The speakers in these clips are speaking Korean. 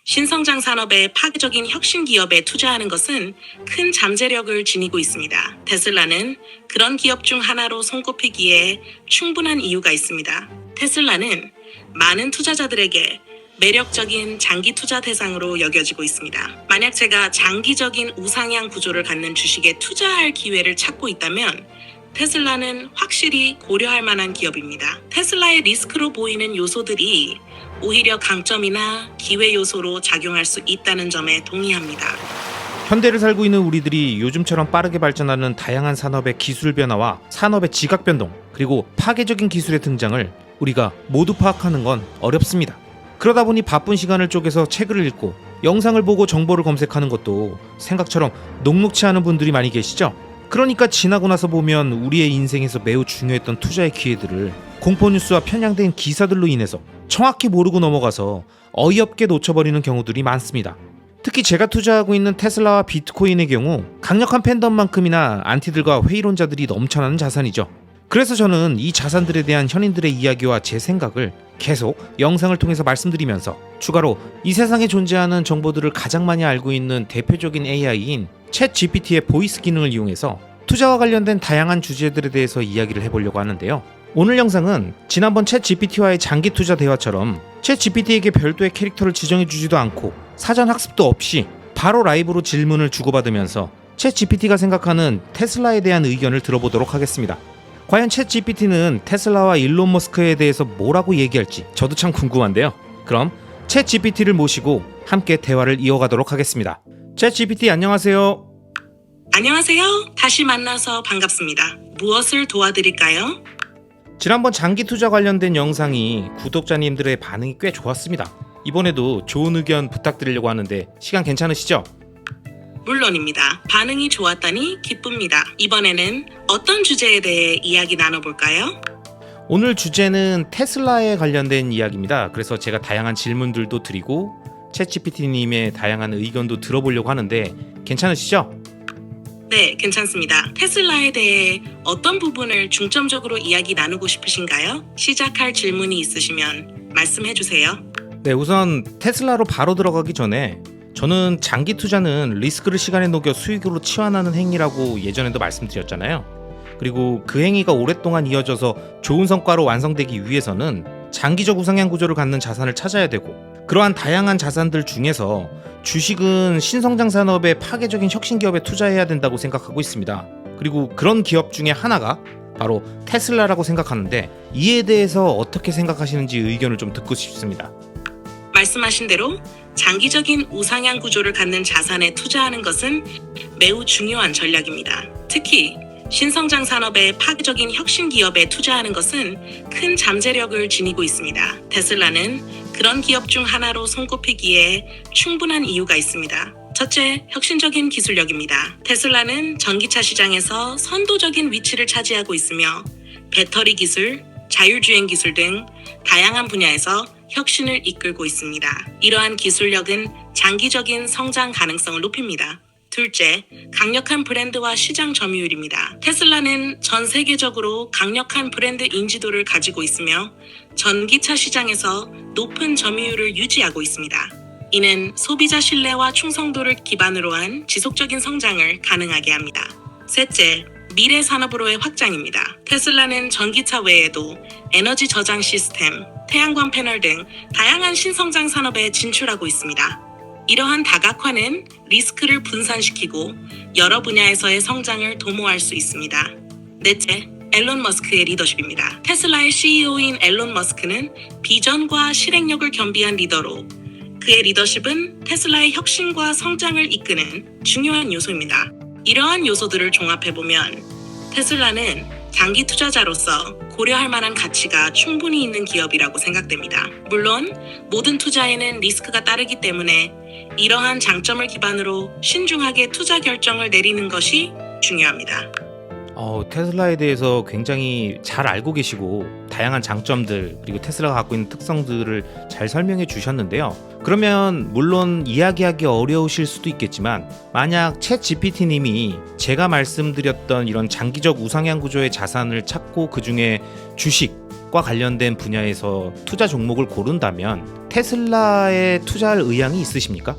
신성장 산업의 파괴적인 혁신 기업에 투자하는 것은 큰 잠재력을 지니고 있습니다. 테슬라는 그런 기업 중 하나로 손꼽히기에 충분한 이유가 있습니다. 테슬라는 많은 투자자들에게 매력적인 장기 투자 대상으로 여겨지고 있습니다. 만약 제가 장기적인 우상향 구조를 갖는 주식에 투자할 기회를 찾고 있다면 테슬라는 확실히 고려할 만한 기업입니다. 테슬라의 리스크로 보이는 요소들이 오히려 강점이나 기회 요소로 작용할 수 있다는 점에 동의합니다. 현대를 살고 있는 우리들이 요즘처럼 빠르게 발전하는 다양한 산업의 기술 변화와 산업의 지각 변동, 그리고 파괴적인 기술의 등장을 우리가 모두 파악하는 건 어렵습니다. 그러다 보니 바쁜 시간을 쪼개서 책을 읽고 영상을 보고 정보를 검색하는 것도 생각처럼 녹록치 않은 분들이 많이 계시죠? 그러니까 지나고 나서 보면 우리의 인생에서 매우 중요했던 투자의 기회들을 공포뉴스와 편향된 기사들로 인해서 정확히 모르고 넘어가서 어이없게 놓쳐버리는 경우들이 많습니다. 특히 제가 투자하고 있는 테슬라와 비트코인의 경우 강력한 팬덤만큼이나 안티들과 회의론자들이 넘쳐나는 자산이죠. 그래서 저는 이 자산들에 대한 현인들의 이야기와 제 생각을 계속 영상을 통해서 말씀드리면서 추가로 이 세상에 존재하는 정보들을 가장 많이 알고 있는 대표적인 AI인 챗 GPT의 보이스 기능을 이용해서 투자와 관련된 다양한 주제들에 대해서 이야기를 해보려고 하는데요. 오늘 영상은 지난번 챗 GPT와의 장기 투자 대화처럼 챗 GPT에게 별도의 캐릭터를 지정해주지도 않고 사전 학습도 없이 바로 라이브로 질문을 주고받으면서 챗 GPT가 생각하는 테슬라에 대한 의견을 들어보도록 하겠습니다. 과연 챗 GPT는 테슬라와 일론 머스크에 대해서 뭐라고 얘기할지 저도 참 궁금한데요. 그럼 챗 GPT를 모시고 함께 대화를 이어가도록 하겠습니다. 챗 GPT 안녕하세요. 안녕하세요. 다시 만나서 반갑습니다. 무엇을 도와드릴까요? 지난번 장기 투자 관련된 영상이 구독자님들의 반응이 꽤 좋았습니다. 이번에도 좋은 의견 부탁드리려고 하는데 시간 괜찮으시죠? 물론입니다. 반응이 좋았다니 기쁩니다. 이번에는 어떤 주제에 대해 이야기 나눠볼까요? 오늘 주제는 테슬라에 관련된 이야기입니다. 그래서 제가 다양한 질문들도 드리고 챗GPT님의 다양한 의견도 들어보려고 하는데 괜찮으시죠? 네, 괜찮습니다. 테슬라에 대해 어떤 부분을 중점적으로 이야기 나누고 싶으신가요? 시작할 질문이 있으시면 말씀해주세요. 네, 우선 테슬라로 바로 들어가기 전에 저는 장기 투자는 리스크를 시간에 녹여 수익으로 치환하는 행위라고 예전에도 말씀드렸잖아요. 그리고 그 행위가 오랫동안 이어져서 좋은 성과로 완성되기 위해서는 장기적 우상향 구조를 갖는 자산을 찾아야 되고, 그러한 다양한 자산들 중에서 주식은 신성장 산업의 파괴적인 혁신 기업에 투자해야 된다고 생각하고 있습니다. 그리고 그런 기업 중에 하나가 바로 테슬라라고 생각하는데, 이에 대해서 어떻게 생각하시는지 의견을 좀 듣고 싶습니다. 말씀하신 대로 장기적인 우상향 구조를 갖는 자산에 투자하는 것은 매우 중요한 전략입니다. 특히 신성장 산업의 파괴적인 혁신 기업에 투자하는 것은 큰 잠재력을 지니고 있습니다. 테슬라는 그런 기업 중 하나로 손꼽히기에 충분한 이유가 있습니다. 첫째, 혁신적인 기술력입니다. 테슬라는 전기차 시장에서 선도적인 위치를 차지하고 있으며 배터리 기술, 자율주행 기술 등 다양한 분야에서 혁신을 이끌고 있습니다. 이러한 기술력은 장기적인 성장 가능성을 높입니다. 둘째, 강력한 브랜드와 시장 점유율입니다. 테슬라는 전 세계적으로 강력한 브랜드 인지도를 가지고 있으며 전기차 시장에서 높은 점유율을 유지하고 있습니다. 이는 소비자 신뢰와 충성도를 기반으로 한 지속적인 성장을 가능하게 합니다. 셋째, 미래 산업으로의 확장입니다. 테슬라는 전기차 외에도 에너지 저장 시스템, 태양광 패널 등 다양한 신성장 산업에 진출하고 있습니다. 이러한 다각화는 리스크를 분산시키고 여러 분야에서의 성장을 도모할 수 있습니다. 넷째, 앨런 머스크의 리더십입니다. 테슬라의 CEO인 앨런 머스크는 비전과 실행력을 겸비한 리더로, 그의 리더십은 테슬라의 혁신과 성장을 이끄는 중요한 요소입니다. 이러한 요소들을 종합해보면 테슬라는 장기 투자자로서 고려할 만한 가치가 충분히 있는 기업이라고 생각됩니다. 물론 모든 투자에는 리스크가 따르기 때문에 이러한 장점을 기반으로 신중하게 투자 결정을 내리는 것이 중요합니다. 테슬라에 대해서 굉장히 잘 알고 계시고 다양한 장점들, 그리고 테슬라가 갖고 있는 특성들을 잘 설명해 주셨는데요. 그러면 물론 이야기하기 어려우실 수도 있겠지만, 만약 챗 GPT님이 제가 말씀드렸던 이런 장기적 우상향 구조의 자산을 찾고 그 중에 주식, 전기차와 관련된 분야에서 투자 종목을 고른다면 테슬라에 투자할 의향이 있으십니까?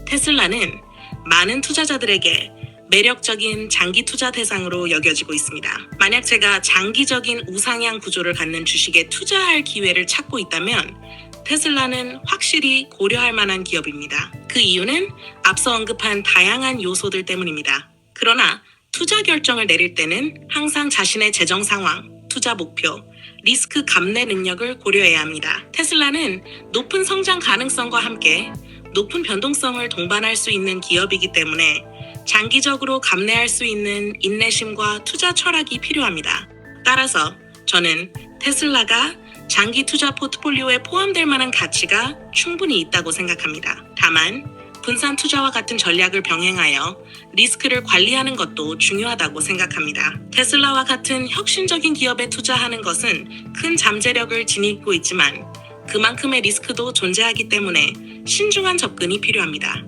테슬라는 많은 투자자들에게 매력적인 장기 투자 대상으로 여겨지고 있습니다. 만약 제가 장기적인 우상향 구조를 갖는 주식에 투자할 기회를 찾고 있다면 테슬라는 확실히 고려할 만한 기업입니다. 그 이유는 앞서 언급한 다양한 요소들 때문입니다. 그러나 투자 결정을 내릴 때는 항상 자신의 재정 상황, 투자 목표, 리스크 감내 능력을 고려해야 합니다. 테슬라는 높은 성장 가능성과 함께 높은 변동성을 동반할 수 있는 기업이기 때문에 장기적으로 감내할 수 있는 인내심과 투자 철학이 필요합니다. 따라서 저는 테슬라가 장기 투자 포트폴리오에 포함될 만한 가치가 충분히 있다고 생각합니다. 다만 분산 투자와 같은 전략을 병행하여 리스크를 관리하는 것도 중요하다고 생각합니다. 테슬라와 같은 혁신적인 기업에 투자하는 것은 큰 잠재력을 지니고 있지만 그만큼의 리스크도 존재하기 때문에 신중한 접근이 필요합니다.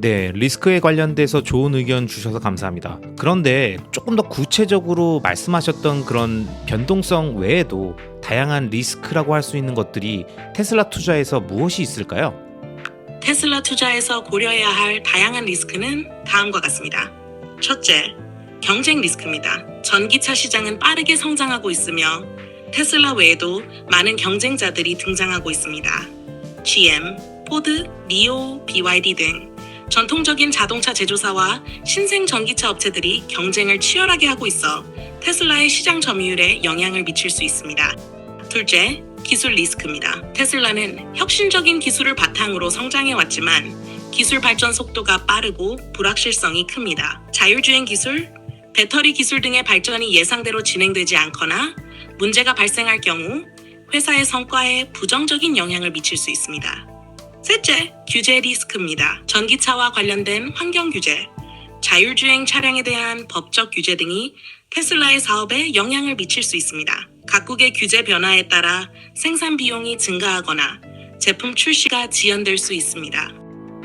네, 리스크에 관련돼서 좋은 의견 주셔서 감사합니다. 그런데 조금 더 구체적으로 말씀하셨던 그런 변동성 외에도 다양한 리스크라고 할 수 있는 것들이 테슬라 투자에서 무엇이 있을까요? 테슬라 투자에서 고려해야 할 다양한 리스크는 다음과 같습니다. 첫째, 경쟁 리스크입니다. 전기차 시장은 빠르게 성장하고 있으며 테슬라 외에도 많은 경쟁자들이 등장하고 있습니다. GM, 포드, 니오, BYD 등 전통적인 자동차 제조사와 신생 전기차 업체들이 경쟁을 치열하게 하고 있어 테슬라의 시장 점유율에 영향을 미칠 수 있습니다. 둘째, 기술 리스크입니다. 테슬라는 혁신적인 기술을 바탕으로 성장해왔지만 기술 발전 속도가 빠르고 불확실성이 큽니다. 자율주행 기술, 배터리 기술 등의 발전이 예상대로 진행되지 않거나 문제가 발생할 경우 회사의 성과에 부정적인 영향을 미칠 수 있습니다. 셋째, 규제 리스크입니다. 전기차와 관련된 환경 규제, 자율주행 차량에 대한 법적 규제 등이 테슬라의 사업에 영향을 미칠 수 있습니다. 각국의 규제 변화에 따라 생산 비용이 증가하거나 제품 출시가 지연될 수 있습니다.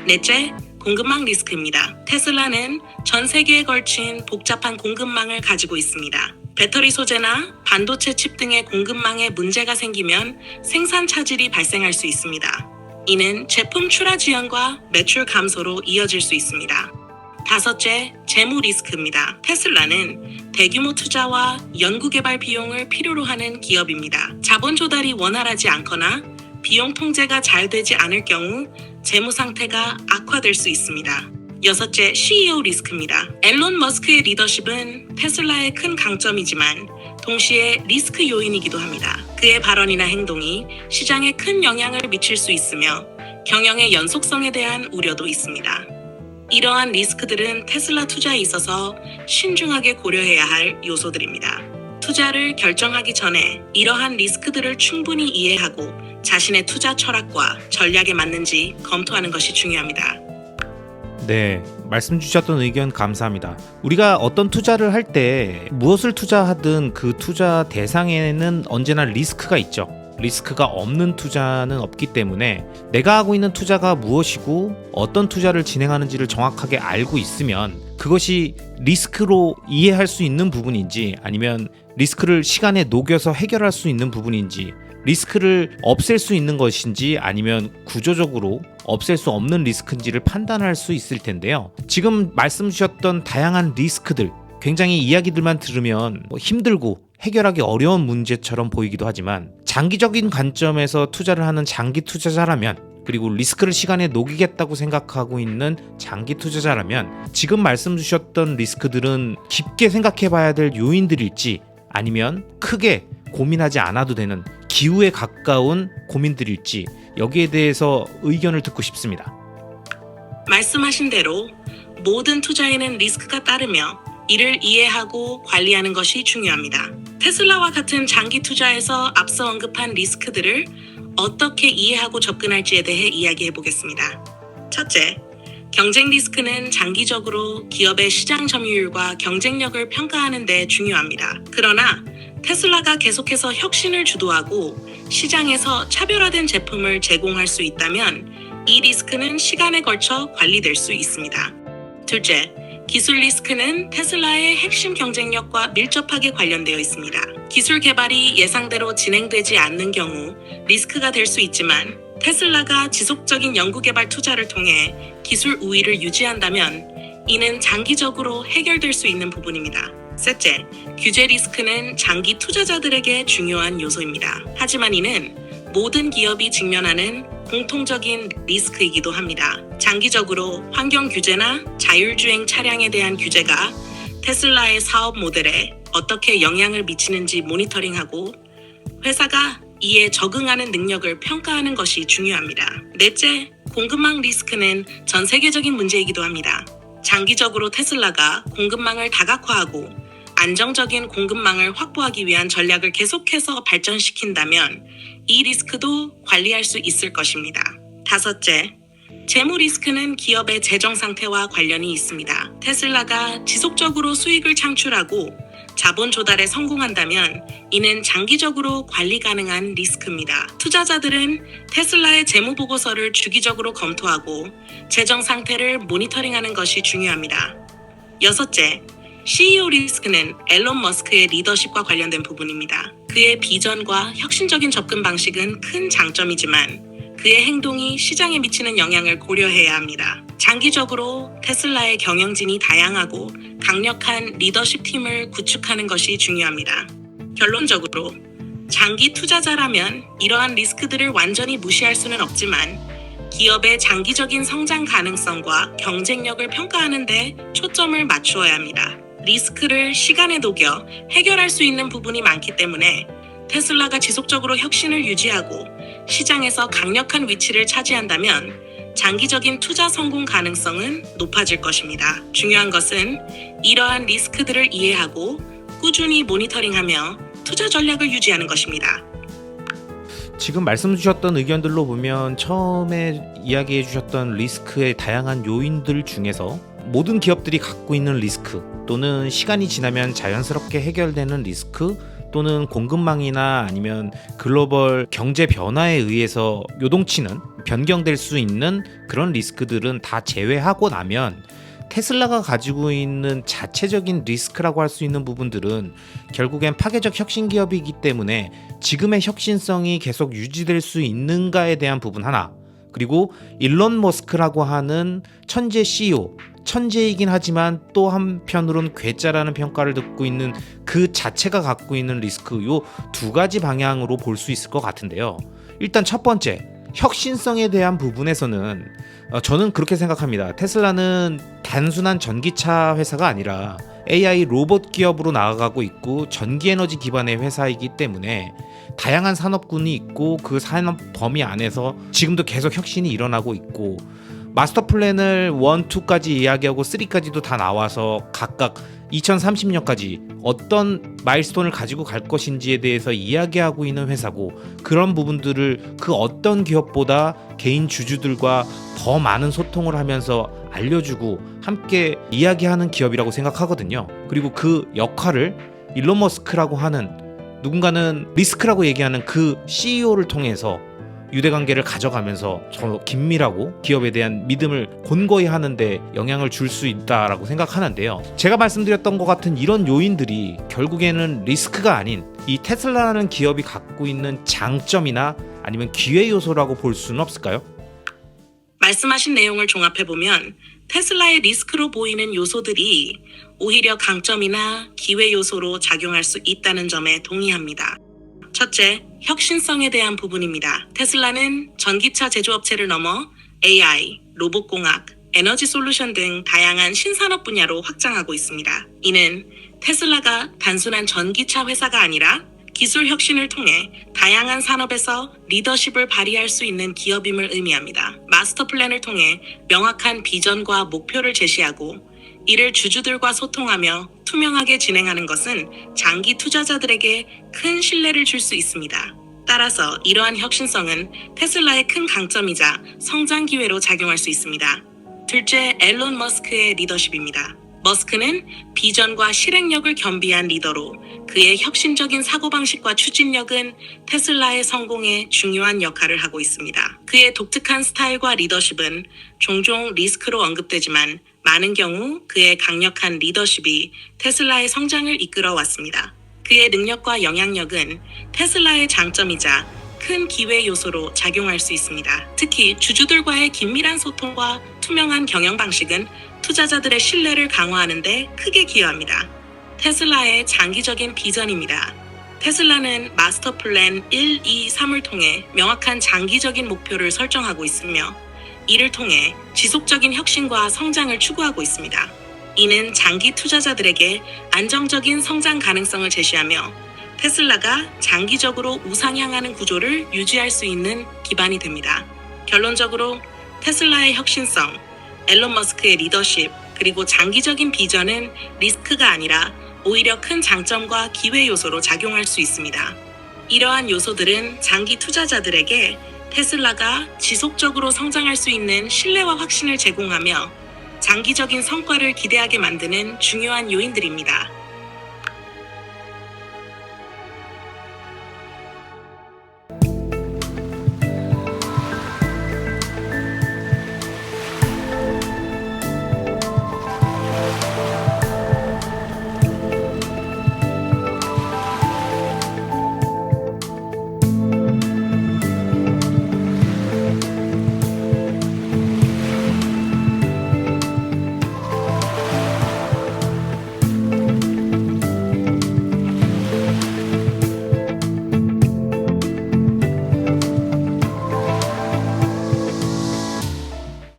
넷째, 공급망 리스크입니다. 테슬라는 전 세계에 걸친 복잡한 공급망을 가지고 있습니다. 배터리 소재나 반도체 칩 등의 공급망에 문제가 생기면 생산 차질이 발생할 수 있습니다. 이는 제품 출하 지연과 매출 감소로 이어질 수 있습니다. 다섯째, 재무 리스크입니다. 테슬라는 대규모 투자와 연구개발 비용을 필요로 하는 기업입니다. 자본 조달이 원활하지 않거나 비용 통제가 잘 되지 않을 경우 재무 상태가 악화될 수 있습니다. 여섯째, CEO 리스크입니다. 앨런 머스크의 리더십은 테슬라의 큰 강점이지만 동시에 리스크 요인이기도 합니다. 그의 발언이나 행동이 시장에 큰 영향을 미칠 수 있으며 경영의 연속성에 대한 우려도 있습니다. 이러한 리스크들은 테슬라 투자에 있어서 신중하게 고려해야 할 요소들입니다. 투자를 결정하기 전에 이러한 리스크들을 충분히 이해하고 자신의 투자 철학과 전략에 맞는지 검토하는 것이 중요합니다. 네, 말씀 주셨던 의견 감사합니다. 우리가 어떤 투자를 할 때 무엇을 투자하든 그 투자 대상에는 언제나 리스크가 있죠. 리스크가 없는 투자는 없기 때문에 내가 하고 있는 투자가 무엇이고 어떤 투자를 진행하는지를 정확하게 알고 있으면 그것이 리스크로 이해할 수 있는 부분인지 아니면 리스크를 시간에 녹여서 해결할 수 있는 부분인지 리스크를 없앨 수 있는 것인지 아니면 구조적으로 없앨 수 없는 리스크인지를 판단할 수 있을 텐데요. 지금 말씀 주셨던 다양한 리스크들 굉장히 이야기들만 들으면 힘들고 해결하기 어려운 문제처럼 보이기도 하지만 장기적인 관점에서 투자를 하는 장기 투자자라면 그리고 리스크를 시간에 녹이겠다고 생각하고 있는 장기 투자자라면 지금 말씀 주셨던 리스크들은 깊게 생각해 봐야 될 요인들일지 아니면 크게 고민하지 않아도 되는 기후에 가까운 고민들일지 여기에 대해서 의견을 듣고 싶습니다. 말씀하신 대로 모든 투자에는 리스크가 따르며 이를 이해하고 관리하는 것이 중요합니다. 테슬라와 같은 장기 투자에서 앞서 언급한 리스크들을 어떻게 이해하고 접근할지에 대해 이야기해 보겠습니다. 첫째, 경쟁 리스크는 장기적으로 기업의 시장 점유율과 경쟁력을 평가하는 데 중요합니다. 그러나 테슬라가 계속해서 혁신을 주도하고 시장에서 차별화된 제품을 제공할 수 있다면 이 리스크는 시간에 걸쳐 관리될 수 있습니다. 둘째, 기술 리스크는 테슬라의 핵심 경쟁력과 밀접하게 관련되어 있습니다. 기술 개발이 예상대로 진행되지 않는 경우 리스크가 될 수 있지만 테슬라가 지속적인 연구개발 투자를 통해 기술 우위를 유지한다면 이는 장기적으로 해결될 수 있는 부분입니다. 셋째, 규제 리스크는 장기 투자자들에게 중요한 요소입니다. 하지만 이는 모든 기업이 직면하는 공통적인 리스크이기도 합니다. 장기적으로 환경 규제나 자율주행 차량에 대한 규제가 테슬라의 사업 모델에 어떻게 영향을 미치는지 모니터링하고 회사가 이에 적응하는 능력을 평가하는 것이 중요합니다. 넷째, 공급망 리스크는 전 세계적인 문제이기도 합니다. 장기적으로 테슬라가 공급망을 다각화하고 안정적인 공급망을 확보하기 위한 전략을 계속해서 발전시킨다면 이 리스크도 관리할 수 있을 것입니다. 다섯째, 재무 리스크는 기업의 재정 상태와 관련이 있습니다. 테슬라가 지속적으로 수익을 창출하고 자본 조달에 성공한다면 이는 장기적으로 관리 가능한 리스크입니다. 투자자들은 테슬라의 재무 보고서를 주기적으로 검토하고 재정 상태를 모니터링하는 것이 중요합니다. 여섯째, CEO 리스크는 앨런 머스크의 리더십과 관련된 부분입니다. 그의 비전과 혁신적인 접근 방식은 큰 장점이지만 그의 행동이 시장에 미치는 영향을 고려해야 합니다. 장기적으로 테슬라의 경영진이 다양하고 강력한 리더십 팀을 구축하는 것이 중요합니다. 결론적으로 장기 투자자라면 이러한 리스크들을 완전히 무시할 수는 없지만 기업의 장기적인 성장 가능성과 경쟁력을 평가하는 데 초점을 맞추어야 합니다. 리스크를 시간에 녹여 해결할 수 있는 부분이 많기 때문에 테슬라가 지속적으로 혁신을 유지하고 시장에서 강력한 위치를 차지한다면 장기적인 투자 성공 가능성은 높아질 것입니다. 중요한 것은 이러한 리스크들을 이해하고 꾸준히 모니터링하며 투자 전략을 유지하는 것입니다. 지금 말씀 주셨던 의견들로 보면 처음에 이야기해 주셨던 리스크의 다양한 요인들 중에서 모든 기업들이 갖고 있는 리스크 또는 시간이 지나면 자연스럽게 해결되는 리스크 또는 공급망이나 아니면 글로벌 경제 변화에 의해서 요동치는 변경될 수 있는 그런 리스크들은 다 제외하고 나면 테슬라가 가지고 있는 자체적인 리스크라고 할 수 있는 부분들은 결국엔 파괴적 혁신 기업이기 때문에 지금의 혁신성이 계속 유지될 수 있는가에 대한 부분 하나, 그리고 일론 머스크라고 하는 천재 CEO, 천재이긴 하지만 또 한편으로는 괴짜라는 평가를 듣고 있는 그 자체가 갖고 있는 리스크, 요 두 가지 방향으로 볼 수 있을 것 같은데요. 일단 첫 번째, 혁신성에 대한 부분에서는 저는 그렇게 생각합니다. 테슬라는 단순한 전기차 회사가 아니라 AI 로봇 기업으로 나아가고 있고 전기에너지 기반의 회사이기 때문에 다양한 산업군이 있고 그 산업 범위 안에서 지금도 계속 혁신이 일어나고 있고 마스터 플랜을 1, 2까지 이야기하고 3까지도 다 나와서 각각 2030년까지 어떤 마일스톤을 가지고 갈 것인지에 대해서 이야기하고 있는 회사고, 그런 부분들을 그 어떤 기업보다 개인 주주들과 더 많은 소통을 하면서 알려주고 함께 이야기하는 기업이라고 생각하거든요. 그리고 그 역할을 일론 머스크라고 하는, 누군가는 리스크라고 얘기하는 그 CEO를 통해서 유대관계를 가져가면서 저 긴밀하고 기업에 대한 믿음을 곤고히 하는데 영향을 줄 수 있다라고 생각하는데요. 제가 말씀드렸던 것 같은 이런 요인들이 결국에는 리스크가 아닌 이 테슬라라는 기업이 갖고 있는 장점이나 아니면 기회 요소라고 볼 수는 없을까요? 말씀하신 내용을 종합해보면 테슬라의 리스크로 보이는 요소들이 오히려 강점이나 기회 요소로 작용할 수 있다는 점에 동의합니다. 첫째, 혁신성에 대한 부분입니다. 테슬라는 전기차 제조업체를 넘어 AI, 로봇공학, 에너지 솔루션 등 다양한 신산업 분야로 확장하고 있습니다. 이는 테슬라가 단순한 전기차 회사가 아니라 기술 혁신을 통해 다양한 산업에서 리더십을 발휘할 수 있는 기업임을 의미합니다. 마스터 플랜을 통해 명확한 비전과 목표를 제시하고 이를 주주들과 소통하며 투명하게 진행하는 것은 장기 투자자들에게 큰 신뢰를 줄 수 있습니다. 따라서 이러한 혁신성은 테슬라의 큰 강점이자 성장 기회로 작용할 수 있습니다. 둘째, 앨런 머스크의 리더십입니다. 머스크는 비전과 실행력을 겸비한 리더로 그의 혁신적인 사고방식과 추진력은 테슬라의 성공에 중요한 역할을 하고 있습니다. 그의 독특한 스타일과 리더십은 종종 리스크로 언급되지만 많은 경우 그의 강력한 리더십이 테슬라의 성장을 이끌어 왔습니다. 그의 능력과 영향력은 테슬라의 장점이자 큰 기회 요소로 작용할 수 있습니다. 특히 주주들과의 긴밀한 소통과 투명한 경영 방식은 투자자들의 신뢰를 강화하는 데 크게 기여합니다. 테슬라의 장기적인 비전입니다. 테슬라는 마스터 플랜 1, 2, 3을 통해 명확한 장기적인 목표를 설정하고 있으며 이를 통해 지속적인 혁신과 성장을 추구하고 있습니다. 이는 장기 투자자들에게 안정적인 성장 가능성을 제시하며 테슬라가 장기적으로 우상향하는 구조를 유지할 수 있는 기반이 됩니다. 결론적으로 테슬라의 혁신성, 앨런 머스크의 리더십, 그리고 장기적인 비전은 리스크가 아니라 오히려 큰 장점과 기회 요소로 작용할 수 있습니다. 이러한 요소들은 장기 투자자들에게 테슬라가 지속적으로 성장할 수 있는 신뢰와 확신을 제공하며 장기적인 성과를 기대하게 만드는 중요한 요인들입니다.